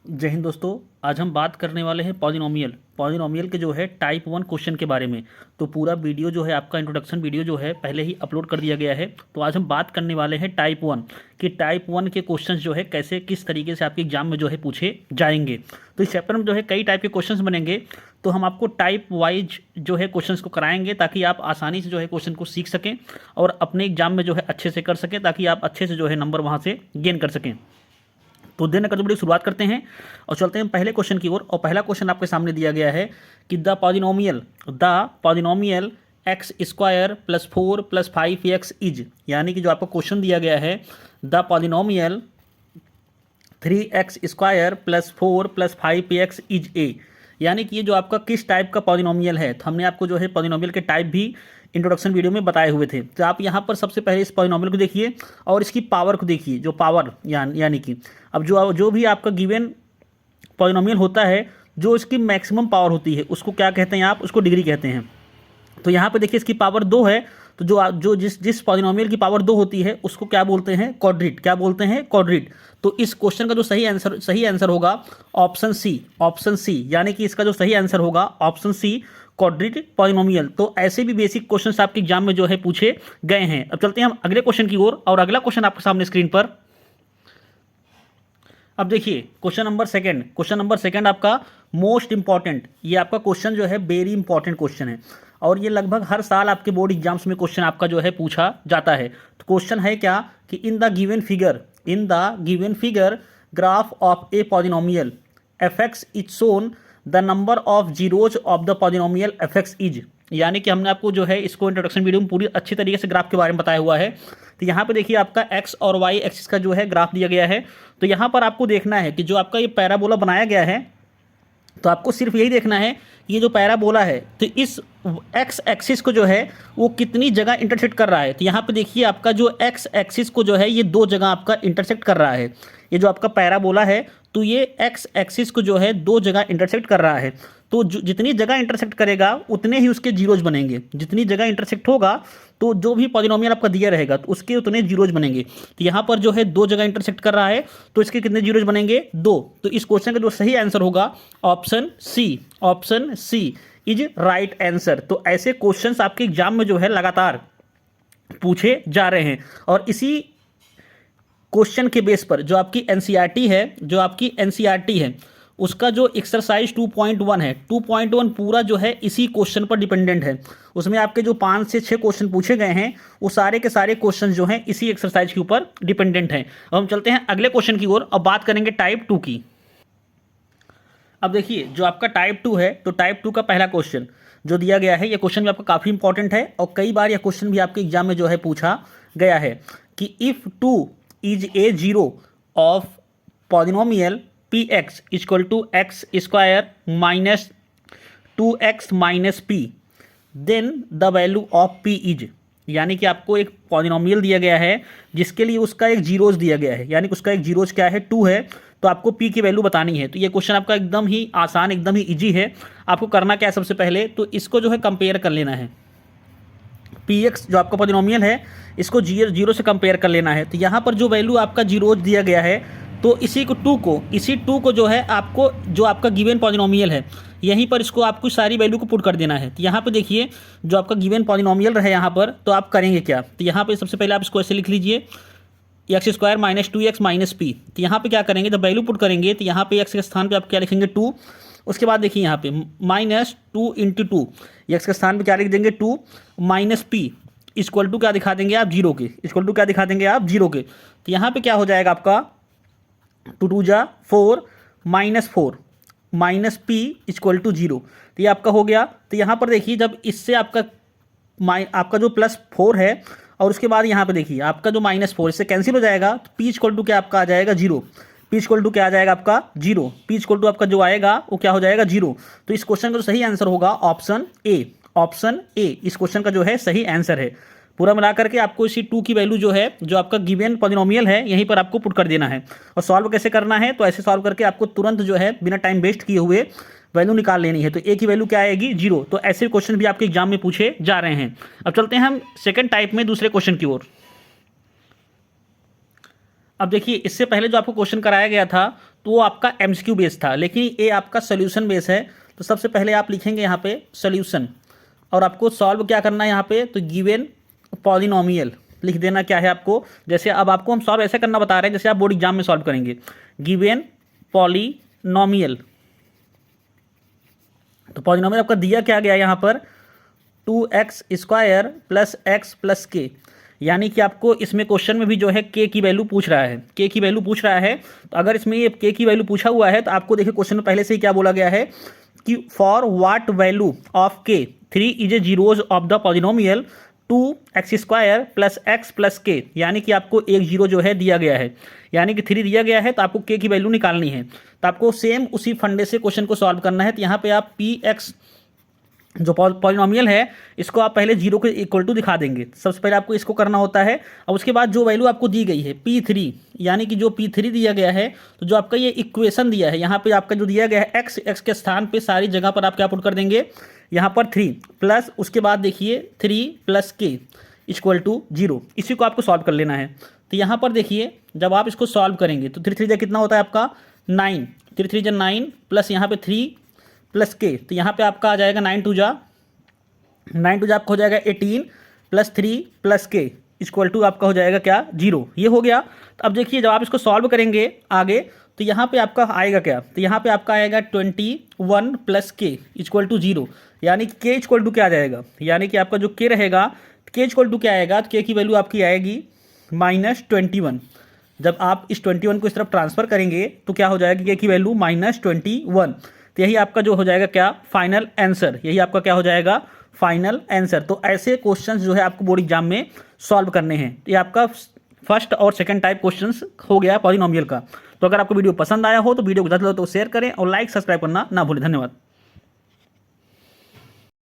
जय हिंद दोस्तों। आज हम बात करने वाले हैं पॉलिनोमियल के जो है टाइप 1 क्वेश्चन के बारे में। तो पूरा वीडियो जो है आपका इंट्रोडक्शन वीडियो जो है पहले ही अपलोड कर दिया गया है। तो आज हम बात करने वाले हैं टाइप 1 कि टाइप 1 के क्वेश्चंस जो है कैसे किस तरीके से आपके एग्जाम में जो है पूछे जाएंगे। तो इस चैप्टर में जो है कई टाइप के क्वेश्चंस बनेंगे। तो हम आपको टाइप वाइज जो है क्वेश्चंस को कराएंगे ताकि आप आसानी से जो है क्वेश्चन को सीख सकें और अपने एग्जाम में जो है अच्छे से कर सकें, ताकि आप अच्छे से जो है नंबर वहाँ से गेन कर सकें। तो देर न करते हुए शुरुआत करते हैं और चलते हैं पहले क्वेश्चन की ओर। और पहला क्वेश्चन आपके सामने दिया गया है कि the polynomial x square plus 4 plus 5x is, यानी कि जो आपको क्वेश्चन दिया गया है the polynomial 3x square plus 4 plus 5x is a, यानी कि ये जो आपका किस टाइप का पॉलिनोमियल है। तो हमने आपको जो है पॉलिनोमियल के टाइप भी इंट्रोडक्शन वीडियो में बताए हुए थे। तो आप यहाँ पर सबसे पहले इस पॉलिनोमियल को देखिए और इसकी पावर को देखिए। जो पावर यानी कि अब जो भी आपका गिवन पॉलिनोमियल होता है, जो इसकी मैक्सिमम पावर होती है उसको क्या कहते हैं, आप उसको डिग्री कहते हैं। तो यहाँ पे देखिए इसकी पावर 2 है। तो जो जिस पॉलिनोमियल की पावर 2 होती है उसको क्या बोलते हैं, क्वाड्रेट। क्या बोलते हैं, क्वाड्रेट। तो इस क्वेश्चन का जो सही आंसर होगा ऑप्शन सी, यानी कि इसका जो सही आंसर होगा ऑप्शन सी, क्वाड्रेटिक पॉलिनोमियल। तो ऐसे भी बेसिक क्वेश्चंस आपके एग्जाम में जो है पूछे गए हैं। अब चलते हैं हम अगले क्वेश्चन की ओर और अगला क्वेश्चन आपके सामने स्क्रीन पर। अब देखिए क्वेश्चन नंबर सेकंड आपका मोस्ट इंपॉर्टेंट, ये आपका क्वेश्चन जो है वेरी इंपॉर्टेंट क्वेश्चन है और ये लगभग हर साल आपके बोर्ड एग्जाम्स में क्वेश्चन आपका जो है पूछा जाता है। तो क्वेश्चन है क्या कि in the given figure graph of a polynomial FX is shown the number of zeros of the polynomial FX is, यानी कि हमने आपको जो है इसको इंट्रोडक्शन वीडियो में पूरी अच्छी तरीके से ग्राफ के बारे में बताया हुआ है। तो यहाँ पे देखिए आपका एक्स और वाई एक्सिस का जो है ग्राफ दिया गया है। तो यहाँ पर आपको देखना है कि जो आपका ये पैराबोला बनाया गया है, तो आपको सिर्फ यही देखना है ये जो पैराबोला है तो इस एक्स एक्सिस को जो है वो कितनी जगह इंटरसेक्ट कर रहा है। तो यहाँ पे देखिए आपका जो एक्स एक्सिस को जो है ये 2 जगह आपका इंटरसेक्ट कर रहा है। ये जो आपका पैराबोला है तो ये एक्स एक्सिस को जो है 2 जगह इंटरसेक्ट कर रहा है। तो जितनी जगह इंटरसेक्ट करेगा उतने ही उसके जीरोज बनेंगे। जितनी जगह इंटरसेक्ट होगा तो जो भी पॉलिनोमियल आपका दिया रहेगा तो उसके उतने जीरोज बनेंगे। तो यहाँ पर जो है 2 जगह इंटरसेक्ट कर रहा है तो इसके कितने जीरोज बनेंगे, 2। तो इस क्वेश्चन का जो सही आंसर होगा option C is right answer. तो ऐसे क्वेश्चंस आपके एग्जाम में जो है लगातार पूछे जा रहे हैं और इसी क्वेश्चन के बेस पर जो आपकी एनसीईआरटी है उसका जो एक्सरसाइज 2.1 है, 2.1 पूरा जो है इसी क्वेश्चन पर डिपेंडेंट है। उसमें आपके जो 5 से 6 क्वेश्चन पूछे गए हैं वो सारे के सारे क्वेश्चन जो हैं इसी एक्सरसाइज के ऊपर डिपेंडेंट हैं। अब हम चलते हैं अगले क्वेश्चन की ओर और बात करेंगे टाइप 2 की। अब देखिए जो आपका टाइप 2 है तो टाइप 2 का पहला क्वेश्चन जो दिया गया है, ये क्वेश्चन भी आपका काफ़ी इंपॉर्टेंट है और कई बार यह क्वेश्चन भी आपके एग्जाम में जो है पूछा गया है कि if 2 is a zero of polynomial P X equal to X square minus 2x minus P, then the value of P is, यानी कि आपको एक पॉलिनोमियल दिया गया है जिसके लिए उसका एक जीरोज दिया गया है, यानी कि उसका एक जीरोज क्या है, 2 है। तो आपको p की वैल्यू बतानी है। तो ये क्वेश्चन आपका एकदम ही आसान, एकदम ही इजी है। आपको करना क्या है, सबसे पहले तो इसको जो है कंपेयर कर लेना है। px जो आपका पॉलिनोमियल है इसको जीरो से कंपेयर कर लेना है। तो यहाँ पर जो वैल्यू आपका जीरोज दिया गया है तो इसी 2 को जो है आपको जो आपका गिवन पॉलिनोमियल है यहीं पर इसको आपको सारी वैल्यू को पुट कर देना है। तो यहाँ पे देखिए जो आपका गिवन पॉलिनोमियल रहे यहाँ पर, तो आप करेंगे क्या, तो यहाँ पे सबसे पहले आप इसको ऐसे लिख लीजिए x square minus 2x minus P. तो यहाँ पे क्या करेंगे, जब वैल्यू पुट करेंगे तो यहाँ पे एक्स के स्थान पे आप क्या लिखेंगे 2। उसके बाद देखिए यहाँ पे माइनस 2 इंटू 2, एक्स के स्थान पे क्या लिख देंगे 2 माइनस पी इक्वल टू क्या दिखा देंगे आप 0 के, इक्वल टू क्या दिखा देंगे आप 0 के। तो यहाँ पे क्या हो जाएगा आपका 2 2 जा 4 minus 4 minus P equal to 0। तो ये आपका हो गया। तो यहाँ पर देखिए जब इससे आपका जो प्लस 4 है और उसके बाद यहाँ पे देखिए आपका जो माइनस 4 इससे कैंसिल हो जाएगा तो पी इक्वल टू क्या आपका आ जाएगा 0। पी इक्वल टू क्या आ जाएगा आपका 0। पी इक्वल टू आपका जो आएगा वो क्या हो जाएगा 0। तो इस क्वेश्चन का जो सही आंसर होगा ऑप्शन ए इस क्वेश्चन का जो है सही आंसर है। पूरा मिला करके आपको इसी 2 की वैल्यू जो है जो आपका गिवन पॉलिनोमियल है यहीं पर आपको पुट कर देना है। और सॉल्व कैसे करना है, तो ऐसे सॉल्व करके आपको तुरंत जो है बिना टाइम वेस्ट किए हुए वैल्यू निकाल लेनी है। तो ए की वैल्यू क्या आएगी 0। तो ऐसे क्वेश्चन भी आपके एग्जाम में पूछे जा रहे हैं। अब चलते हैं हम सेकंड टाइप में दूसरे क्वेश्चन की ओर। अब देखिए इससे पहले जो आपको क्वेश्चन कराया गया था तो वो आपका एमसीक्यू बेस था, लेकिन ये आपका सोल्यूशन बेस है। तो सबसे पहले आप लिखेंगे यहाँ पे सोल्यूशन, और आपको सॉल्व क्या करना है यहाँ पे, तो गिवन पॉलिनोमियल लिख देना क्या है आपको। जैसे अब आपको हम सॉल्व ऐसे करना बता रहे हैं जैसे आप बोर्ड एग्जाम में सॉल्व करेंगे, गिवन पॉलिनोमियल। तो पॉलिनोमियल आपका दिया क्या गया यहाँ पर, 2x² प्लस x प्लस के, यानी कि आपको इसमें क्वेश्चन में भी जो है k की वैल्यू पूछ रहा है, k की वैल्यू पूछ रहा है। तो अगर इसमें ये k की वैल्यू पूछा हुआ है तो आपको देखिए क्वेश्चन में पहले से ही क्या बोला गया है कि for what value of k 3 is a zeros of the polynomial 2x² plus x plus के, यानी कि आपको एक जीरो जो है दिया गया है, यानी कि 3 दिया गया है तो आपको k की वैल्यू निकालनी है। तो आपको सेम उसी फंडे से क्वेश्चन को सॉल्व करना है। तो यहाँ पे आप px जो पॉलिनोमियल है इसको आप पहले जीरो के इक्वल टू दिखा देंगे। सबसे पहले आपको इसको करना होता है, और उसके बाद जो वैल्यू आपको दी गई है p3, यानी कि जो p3 दिया गया है, तो जो आपका ये इक्वेशन दिया है यहाँ पे आपका जो दिया गया है x के स्थान पे सारी जगह पर आप क्या पुट कर देंगे, यहाँ पर 3 प्लस उसके बाद देखिए 3 प्लस के इक्वल टू 0, इसी को आपको सॉल्व कर लेना है। तो यहाँ पर देखिए जब आप इसको सॉल्व करेंगे तो 3 3 कितना होता है आपका 9, 3 3 9 प्लस यहाँ पे 3 प्लस के, तो यहाँ पे आपका आ जाएगा 9 2 आपका हो जाएगा 18 प्लस 3 प्लस के इक्वल टू आपका हो जाएगा क्या 0, ये हो गया। तो अब देखिए जब आप इसको सॉल्व करेंगे आगे तो यहाँ पे आपका आएगा क्या, तो यहाँ पे आपका आएगा 21 प्लस के इक्वल टू 0, यानी कि के इक्वल टू क्या आ जाएगा, यानी कि आपका जो के रहेगा के इक्वल टू क्या आएगा, तो के की वैल्यू आपकी आएगी -21। जब आप इस 21 को इस तरफ ट्रांसफर करेंगे तो क्या हो जाएगा, के की वैल्यू -21। तो यही आपका जो हो जाएगा क्या फाइनल आंसर, यही आपका क्या हो जाएगा फाइनल आंसर। तो ऐसे क्वेश्चंस जो है आपको बोर्ड एग्जाम में सॉल्व करने हैं। ये आपका फर्स्ट और सेकंड टाइप क्वेश्चंस हो गया पॉलिनोमियल का। तो अगर आपको वीडियो पसंद आया हो तो वीडियो को ज़्यादा से ज़्यादा शेयर करें और लाइक सब्सक्राइब करना ना भूलें। धन्यवाद।